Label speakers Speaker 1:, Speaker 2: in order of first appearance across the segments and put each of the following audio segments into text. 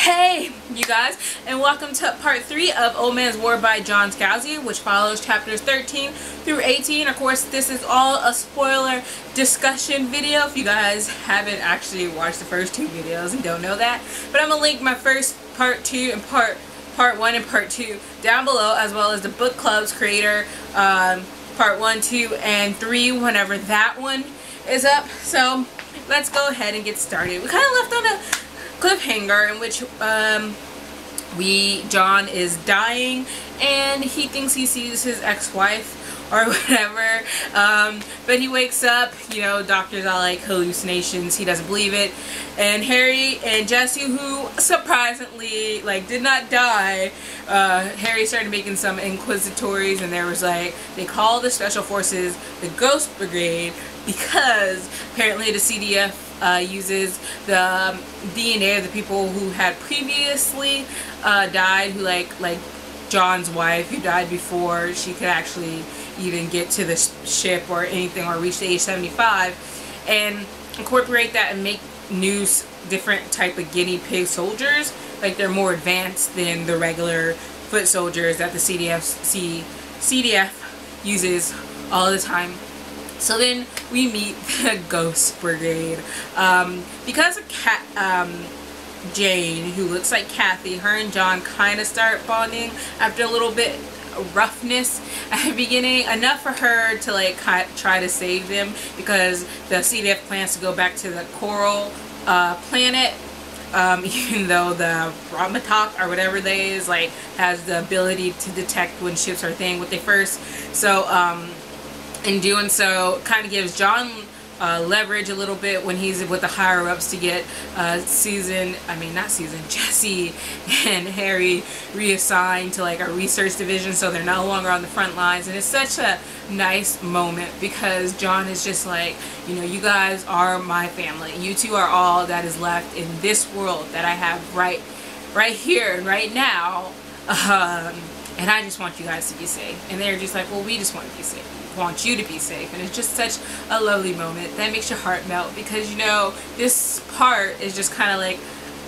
Speaker 1: Hey, you guys, and welcome to part 3 of Old Man's War by John Scalzi, which follows chapters 13 through 18. Of course, this is all a spoiler discussion video if you guys haven't actually watched the first 2 videos and don't know that. But I'm going to link my first part 2 and part 1 and part 2 down below, as well as the book club's creator part 1, 2, and 3 whenever that one is up. So let's go ahead and get started. We kind of left on a cliffhanger in which John is dying and he thinks he sees his ex-wife or whatever, but he wakes up, you know, doctors are like hallucinations, he doesn't believe it, and Harry and Jesse, who surprisingly like did not die, Harry started making some inquisitories, and there was like, they call the special forces the Ghost Brigade because apparently the CDF uses the DNA of the people who had previously died, who like John's wife, who died before she could actually even get to the ship or anything, or reach the age 75, and incorporate that and make new different type of guinea pig soldiers. Like, they're more advanced than the regular foot soldiers that the CDF uses all the time. So then we meet the Ghost Brigade. Because of Jane, who looks like Kathy, her and John kind of start bonding after a little bit of roughness at the beginning. Enough for her to like try to save them, because the CDF plans to go back to the Coral planet. Even though the Ramatok or whatever they is like has the ability to detect when ships are a thing with they first. So in doing so, kind of gives John leverage a little bit when he's with the higher ups to get Jesse and Harry reassigned to like a research division, so they're no longer on the front lines. And it's such a nice moment because John is just like, you know, you guys are my family. You two are all that is left in this world that I have right here and right now. And I just want you guys to be safe. And they're just like, well, we just want to be safe. We want you to be safe. And it's just such a lovely moment that makes your heart melt, because, you know, this part is just kind of like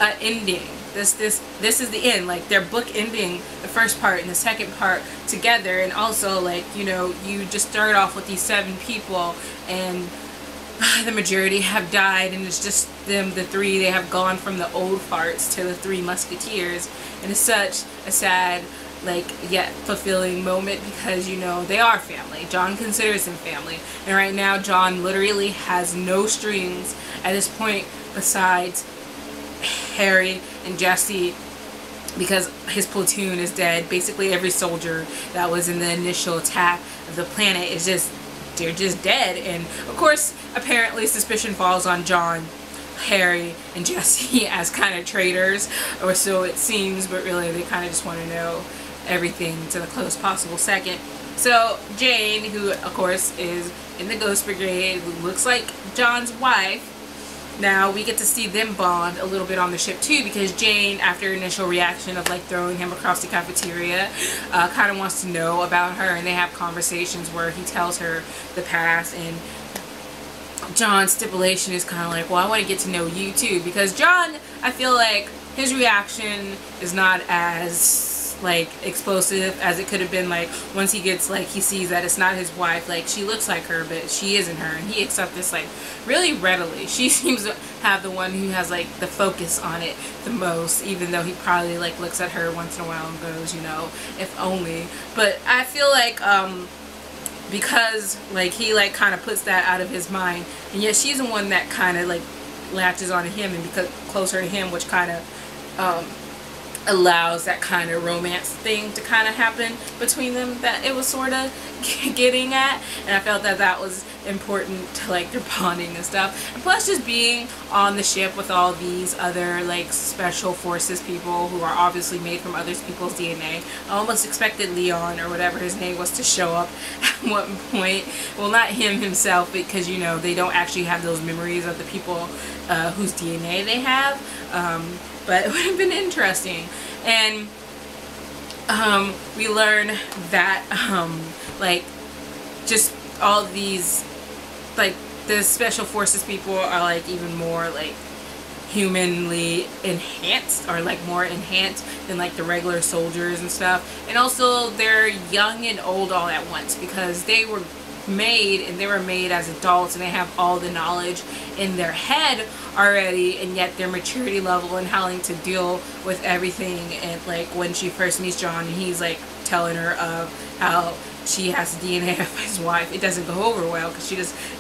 Speaker 1: an ending. This is the end. Like, they're book ending the first part and the second part together. And also, like, you know, you just start off with these 7 people, and the majority have died, and it's just them, the 3. They have gone from the old farts to the 3 musketeers. And it's such a sad, like, yet fulfilling moment, because, you know, they are family. John considers them family, and right now John literally has no strings at this point besides Harry and Jesse, because his platoon is dead. Basically every soldier that was in the initial attack of the planet is just, they're just dead. And of course, apparently suspicion falls on John, Harry, and Jesse as kind of traitors, or so it seems, but really they kind of just want to know everything to the closest possible second. So Jane, who of course is in the Ghost Brigade, who looks like John's wife, now we get to see them bond a little bit on the ship too, because Jane, after initial reaction of like throwing him across the cafeteria, kind of wants to know about her, and they have conversations where he tells her the past, and John's stipulation is kind of like, well, I want to get to know you too, because John, I feel like his reaction is not as like explosive as it could have been, like once he gets, like, he sees that it's not his wife, like she looks like her but she isn't her, and he accepts this like really readily. She seems to have the one who has like the focus on it the most, even though he probably like looks at her once in a while and goes, you know, if only. But I feel like because like he like kind of puts that out of his mind, and yet she's the one that kind of like latches on to him and becomes closer to him, which kind of allows that kind of romance thing to kind of happen between them that it was sort of getting at. And I felt that that was important to like their bonding and stuff. And plus, just being on the ship with all these other like special forces people who are obviously made from other people's DNA. I almost expected Leon, or whatever his name was, to show up at one point. Well, not him himself, because, you know, they don't actually have those memories of the people whose DNA they have. But it would have been interesting. And we learn that like just all these, like, the special forces people are like even more like humanly enhanced, or like more enhanced than like the regular soldiers and stuff. And also they're young and old all at once, because they were made as adults, and they have all the knowledge in their head already, and yet their maturity level and having to deal with everything. And like when she first meets John, and he's like telling her of how she has DNA of his wife, it doesn't go over well because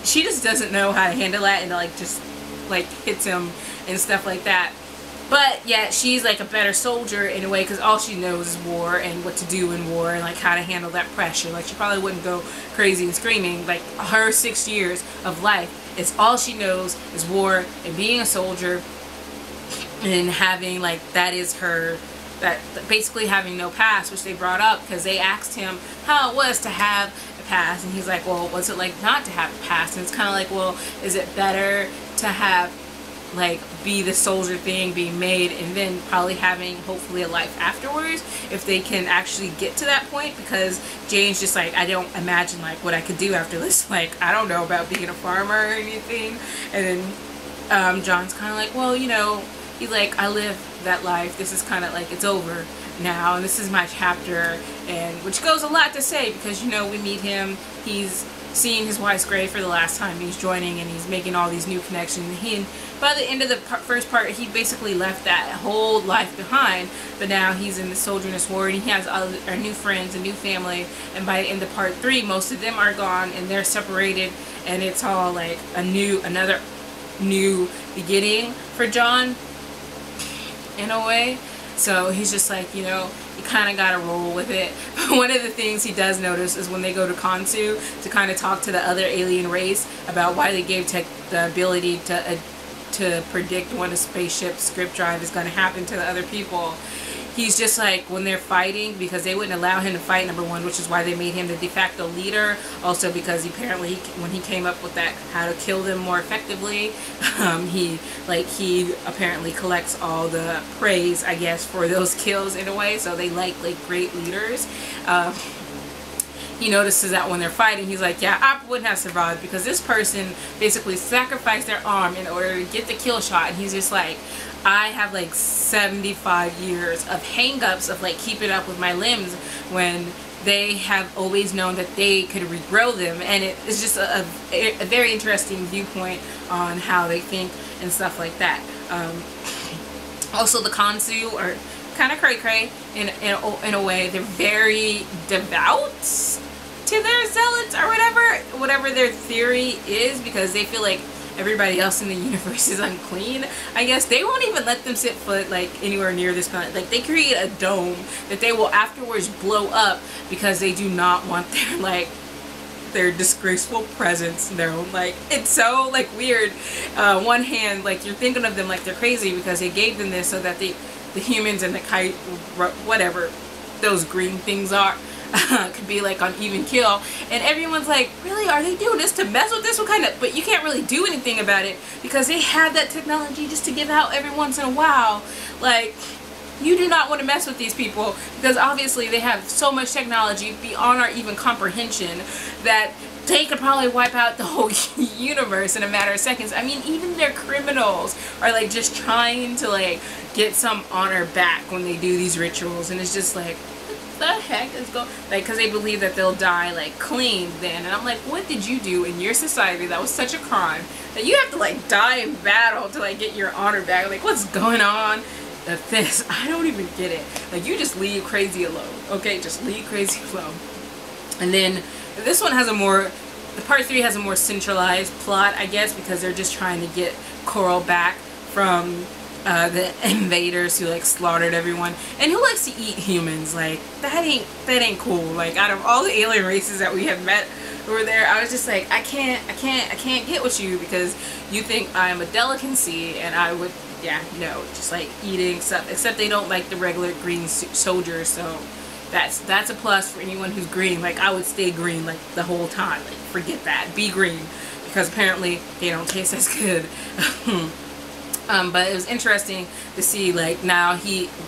Speaker 1: she just doesn't know how to handle that, and like just like hits him and stuff like that. But yeah, she's like a better soldier in a way, because all she knows is war and what to do in war, and like how to handle that pressure. Like she probably wouldn't go crazy and screaming. Like her 6 years of life is all she knows is war and being a soldier, and having like that is her, that basically having no past, which they brought up because they asked him how it was to have a past, and he's like, well, what's it like not to have a past? And it's kind of like, well, is it better to have like be the soldier thing being made, and then probably having hopefully a life afterwards if they can actually get to that point? Because Jane's just like, I don't imagine like what I could do after this. Like I don't know about being a farmer or anything. And then John's kind of like, well, you know, he's like, I live that life, this is kind of like, it's over now, and this is my chapter. And which goes a lot to say, because you know, we meet him, he's seeing his wife's grave for the last time, he's joining and he's making all these new connections. He, by the end of the first part, he basically left that whole life behind, but now he's in the Soldier's Ward, and he has other new friends, a new family. And by the end of part 3, most of them are gone and they're separated, and it's all like another new beginning for John in a way. So he's just like, you know, you kind of gotta roll with it. One of the things he does notice is when they go to Kansu to kind of talk to the other alien race about why they gave Tech the ability to predict when a spaceship script drive is going to happen to the other people. He's just like, when they're fighting, because they wouldn't allow him to fight, number one, which is why they made him the de facto leader. Also because apparently when he came up with that, how to kill them more effectively, he apparently collects all the praise, I guess, for those kills in a way. So they like great leaders. He notices that when they're fighting, he's like, yeah, I wouldn't have survived because this person basically sacrificed their arm in order to get the kill shot. And he's just like, I have like 75 years of hang-ups of like keeping up with my limbs when they have always known that they could regrow them. And it's just a very interesting viewpoint on how they think and stuff like that. Also, the Kansu are kind of cray-cray in a way. They're very devout to their zealots or whatever their theory is, because they feel like everybody else in the universe is unclean. I guess they won't even let them set foot like anywhere near this planet. Like they create a dome that they will afterwards blow up because they do not want their disgraceful presence known. Like it's so like weird. One hand, like you're thinking of them like they're crazy because they gave them this so that the humans and the kite, whatever those green things are, could be like on even kill. And everyone's like, really, are they doing this to mess with this? What kind of, but you can't really do anything about it because they have that technology just to give out every once in a while. Like, you do not want to mess with these people because obviously they have so much technology beyond our even comprehension that they could probably wipe out the whole universe in a matter of seconds. I mean, even their criminals are like just trying to like get some honor back when they do these rituals, and it's just like, what the heck is going, like, because they believe that they'll die like clean then. And I'm like, what did you do in your society that was such a crime that you have to like die in battle to like get your honor back? Like, what's going on with this? I don't even get it. Like, you just leave crazy alone, okay? Just leave crazy alone. And then this one has a more, the part 3 has a more centralized plot, I guess, because they're just trying to get Coral back from the invaders who like slaughtered everyone, and who likes to eat humans. Like that ain't cool. Like, out of all the alien races that we have met over there, I was just like, I can't get with you because you think I am a delicacy, and I would, yeah, no, just like eating stuff. Except they don't like the regular green soldiers, so that's a plus for anyone who's green. Like, I would stay green like the whole time. Like, forget that, be green, because apparently they don't taste as good. But it was interesting to see, like, now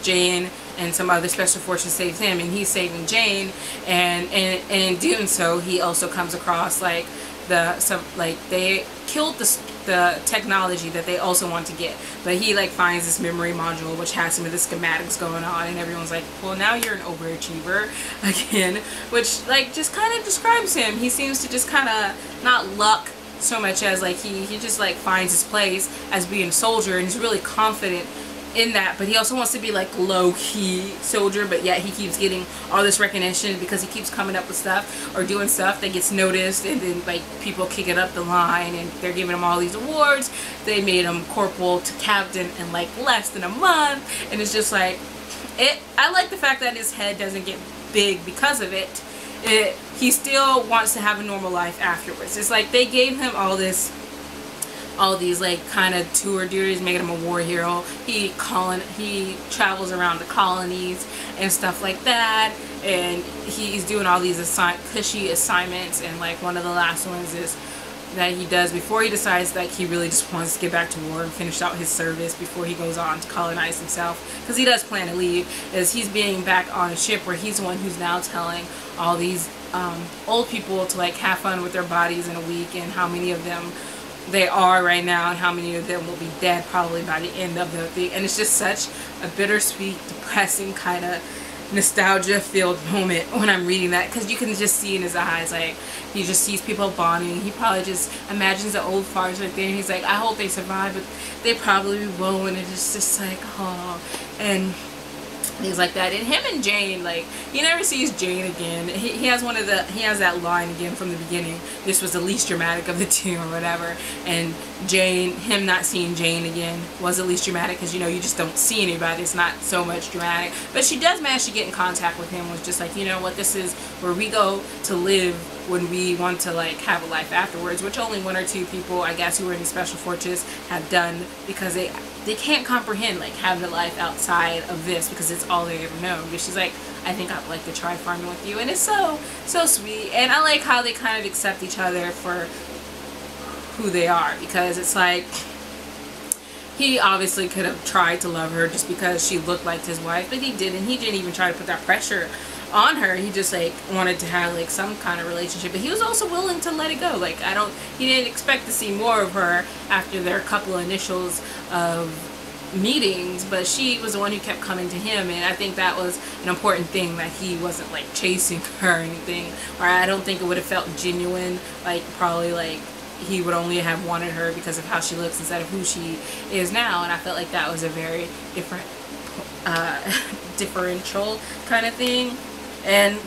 Speaker 1: Jane and some other special forces saves him, and he's saving Jane, and in doing so, he also comes across like they killed the the technology that they also want to get. But he like finds this memory module which has some of the schematics going on, and everyone's like, well, now you're an overachiever again, which like just kind of describes him. He seems to just kind of not luck so much as like he just like finds his place as being a soldier, and he's really confident in that, but he also wants to be like low-key soldier, but yet he keeps getting all this recognition because he keeps coming up with stuff or doing stuff that gets noticed, and then like people kick it up the line and they're giving him all these awards. They made him corporal to captain in like less than a month, and it's just like I like the fact that his head doesn't get big because of it. He still wants to have a normal life afterwards. It's like they gave him all these like kind of tour duties, making him a war hero. He travels around the colonies and stuff like that, and he's doing all these cushy assignments, and like one of the last ones is that he does before he decides that he really just wants to get back to war and finish out his service before he goes on to colonize himself, because he does plan to leave, is he's being back on a ship where he's the one who's now telling all these old people to like have fun with their bodies in a week, and how many of them they are right now, and how many of them will be dead probably by the end of the thing. And it's just such a bittersweet, depressing kind of nostalgia filled moment when I'm reading that, because you can just see in his eyes, like he just sees people bonding. He probably just imagines the old farts right there, and he's like, I hope they survive, but they probably won't. And it's just like, oh, and things like that. And him and Jane, like, he never sees Jane again. He has that line again from the beginning. This was the least dramatic of the two or whatever. And him not seeing Jane again was the least dramatic, because you know, you just don't see anybody. It's not so much dramatic. But she does manage to get in contact with him, was just like, you know what, this is where we go to live when we want to like have a life afterwards, which only one or two people, I guess, who are in the special forces have done, because they can't comprehend like having a life outside of this, because it's all they ever know. But she's like, I think I'd like to try farming with you, and it's so sweet. And I like how they kind of accept each other for who they are, because it's like he obviously could have tried to love her just because she looked like his wife, but he didn't. He didn't even try to put that pressure on her. He just like wanted to have like some kind of relationship, but he was also willing to let it go. Like he didn't expect to see more of her after their couple of initials of meetings, but she was the one who kept coming to him, and I think that was an important thing, that he wasn't like chasing her or anything, or I don't think it would have felt genuine. Like probably like he would only have wanted her because of how she looks instead of who she is now, and I felt like that was a very different differential kind of thing. And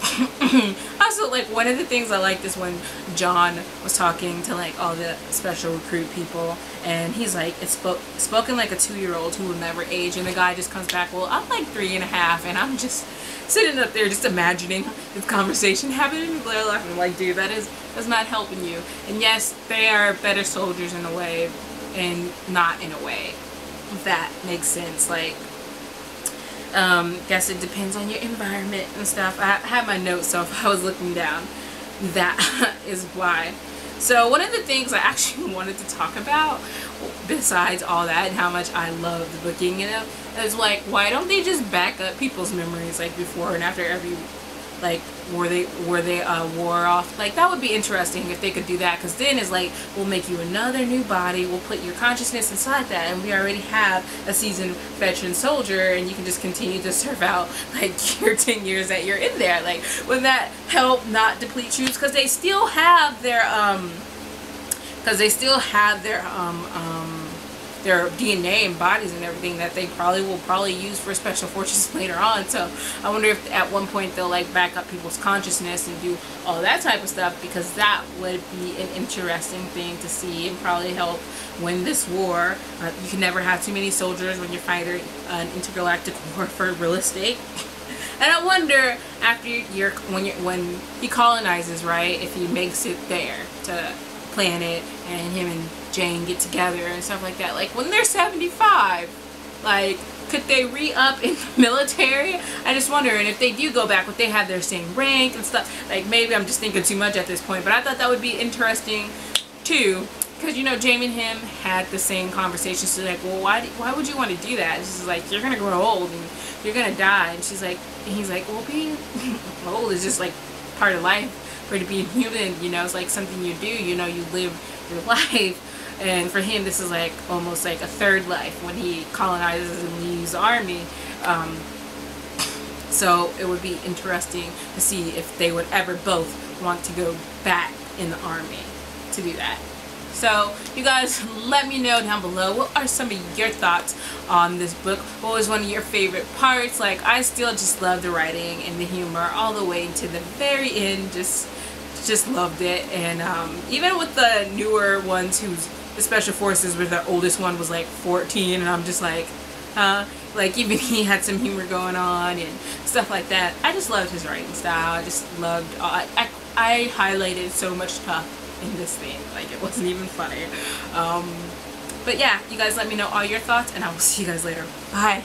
Speaker 1: also, like, one of the things I liked is when John was talking to like all the special recruit people, and he's like, it's spoken like a 2-year-old who will never age, and the guy just comes back, well, I'm like 3.5, and I'm just sitting up there just imagining this conversation happening in real life. I'm like, dude, that's not helping you. And yes, they are better soldiers in a way, and not in a way. If that makes sense. Like, guess it depends on your environment and stuff. I have my notes, so if I was looking down, that is why. So one of the things I actually wanted to talk about, besides all that and how much I love the booking, you know, is like, why don't they just back up people's memories like before and after every like were they war off? Like, that would be interesting if they could do that, because then it's like, we'll make you another new body, we'll put your consciousness inside that, and we already have a seasoned veteran soldier, and you can just continue to serve out like your 10 years that you're in there. Like, would that help not deplete troops? Because they still have their their DNA and bodies and everything that they will probably use for special forces later on. So I wonder if at one point they'll like back up people's consciousness and do all that type of stuff, because that would be an interesting thing to see and probably help win this war. You can never have too many soldiers when you're fighting an intergalactic war for real estate. And I wonder, after when he colonizes, right, if he makes it there to planet and him and Jane get together and stuff like that, like when they're 75, like, could they re-up in the military? I just wonder. And if they do go back, would they have their same rank and stuff? Like, maybe I'm just thinking too much at this point, but I thought that would be interesting too, because, you know, Jamie and him had the same conversation. So like, well, why would you want to do that? And she's like, you're gonna grow old and you're gonna die. And she's like, and he's like, well, being old is just like part of life. For to be human, you know, it's like something you do, you know, you live your life. and for him this is like almost like a third life when he colonizes and leaves the army. So it would be interesting to see if they would ever both want to go back in the army to do that. So you guys, let me know down below, what are some of your thoughts on this book? What was one of your favorite parts? Like, I still just love the writing and the humor all the way to the very end. Just loved it. And even with the newer ones, who's the special forces, where the oldest one was like 14, and I'm just like even he had some humor going on and stuff like that. I just loved his writing style. I just loved, I highlighted so much stuff in this thing, like it wasn't even funny. But yeah, you guys let me know all your thoughts, and I will see you guys later. Bye.